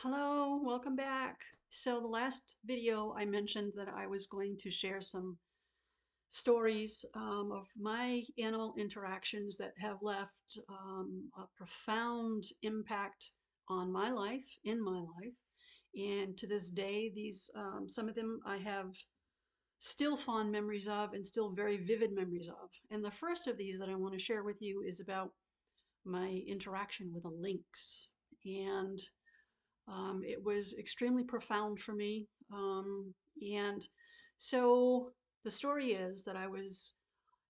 Hello, welcome back. So the last video I mentioned that I was going to share some stories of my animal interactions that have left a profound impact on my life, in my life. And to this day, these some of them I have still fond memories of and still very vivid memories of. And the first of these that I want to share with you is about my interaction with a lynx. And it was extremely profound for me. And so the story is that I was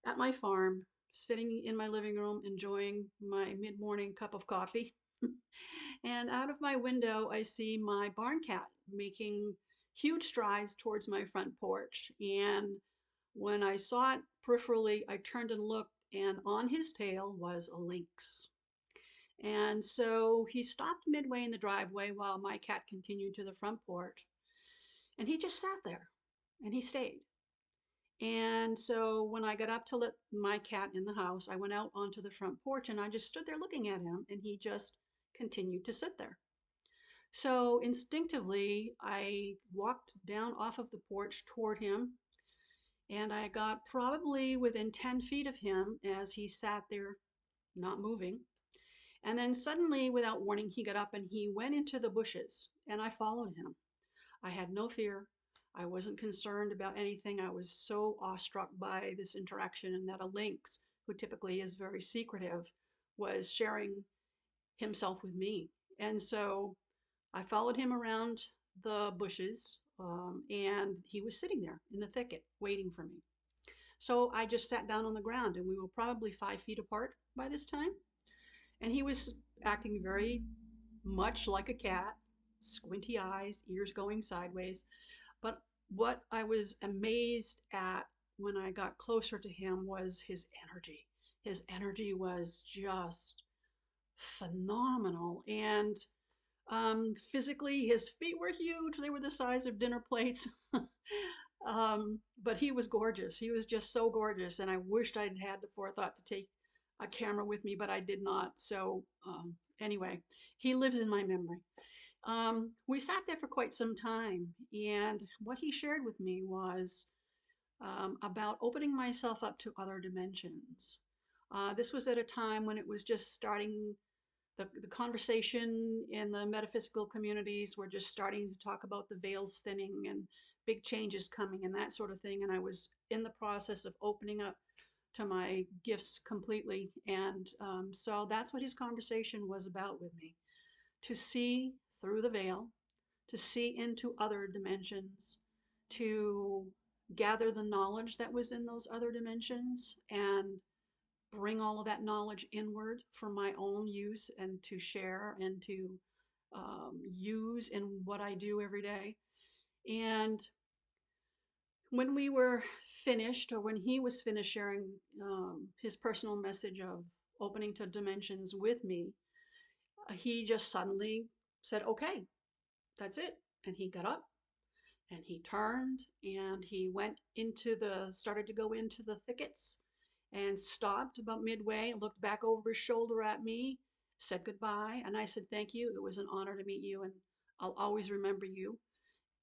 at my farm, sitting in my living room, enjoying my mid morning cup of coffee. And out of my window, I see my barn cat making huge strides towards my front porch. And when I saw it peripherally, I turned and looked, and on his tail was a lynx. And so he stopped midway in the driveway while my cat continued to the front porch. And he just sat there and he stayed. And so when I got up to let my cat in the house, I went out onto the front porch and I just stood there looking at him, and he just continued to sit there. So instinctively, I walked down off of the porch toward him, and I got probably within 10 feet of him as he sat there not moving. And then suddenly, without warning, he got up and he went into the bushes, and I followed him. I had no fear. I wasn't concerned about anything. I was so awestruck by this interaction, and that a lynx, who typically is very secretive, was sharing himself with me. And so I followed him around the bushes, and he was sitting there in the thicket waiting for me. So I just sat down on the ground, and we were probably 5 feet apart by this time. And he was acting very much like a cat, squinty eyes, ears going sideways. But what I was amazed at when I got closer to him was his energy. His energy was just phenomenal. And physically, his feet were huge. They were the size of dinner plates. But he was gorgeous. He was just so gorgeous. And I wished I'd had the forethought to take a camera with me, but I did not. So, anyway, he lives in my memory. We sat there for quite some time, and what he shared with me was about opening myself up to other dimensions. This was at a time when it was just starting, the conversation in the metaphysical communities were just starting to talk about the veils thinning and big changes coming and that sort of thing. And I was in the process of opening up to my gifts completely. And so that's what his conversation was about with me, to see through the veil, to see into other dimensions, to gather the knowledge that was in those other dimensions and bring all of that knowledge inward for my own use and to share and to use in what I do every day. And when we were finished, or when he was finished sharing his personal message of opening to dimensions with me, he just suddenly said, okay, that's it. And he got up and he turned and he started to go into the thickets and stopped about midway, looked back over his shoulder at me, said goodbye. And I said, thank you. It was an honor to meet you, and I'll always remember you.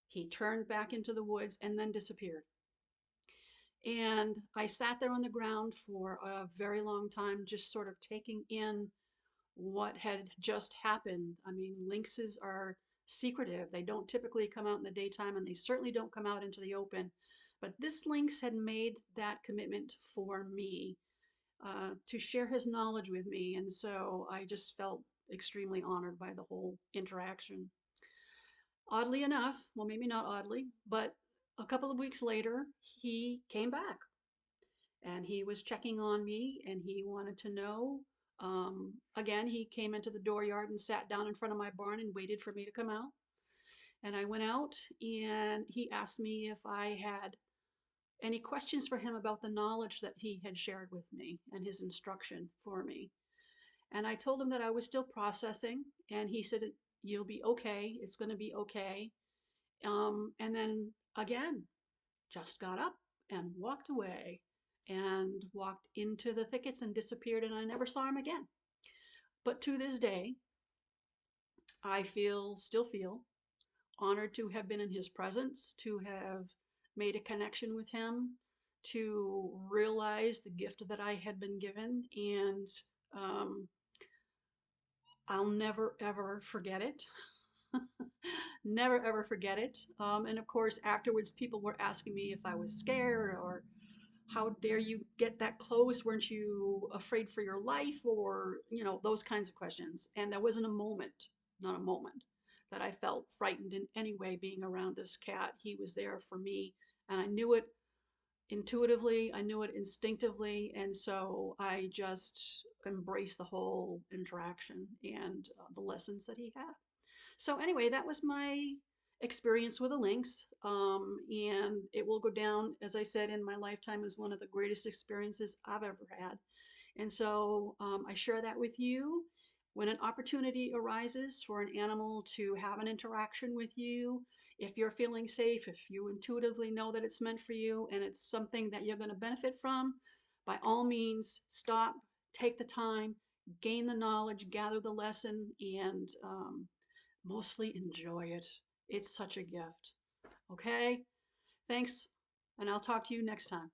He turned back into the woods and then disappeared. And I sat there on the ground for a very long time, just sort of taking in what had just happened. I mean, lynxes are secretive. They don't typically come out in the daytime, and they certainly don't come out into the open. But this lynx had made that commitment for me, to share his knowledge with me. And so I just felt extremely honored by the whole interaction. Oddly enough, well, maybe not oddly, but a couple of weeks later, he came back and he was checking on me and he wanted to know. Again, he came into the dooryard and sat down in front of my barn and waited for me to come out. And I went out and he asked me if I had any questions for him about the knowledge that he had shared with me and his instruction for me. And I told him that I was still processing, and he said, you'll be okay. It's going to be okay. And then again, just got up and walked away and walked into the thickets and disappeared, and I never saw him again. But to this day, I still feel honored to have been in his presence, to have made a connection with him, to realize the gift that I had been given. And um, I'll never, ever forget it. Never, ever forget it. And of course, afterwards, people were asking me if I was scared or how dare you get that close? Weren't you afraid for your life? Or, those kinds of questions. And there wasn't a moment, not a moment, that I felt frightened in any way being around this cat. He was there for me, and I knew it intuitively, I knew it instinctively. And so I just embraced the whole interaction and the lessons that he had. So anyway, that was my experience with a lynx, and it will go down, as I said, in my lifetime as one of the greatest experiences I've ever had. And so I share that with you. When an opportunity arises for an animal to have an interaction with you, if you're feeling safe, if you intuitively know that it's meant for you and it's something that you're going to benefit from, by all means, stop, take the time, gain the knowledge, gather the lesson, and mostly enjoy it. It's such a gift. Okay? Thanks, and I'll talk to you next time.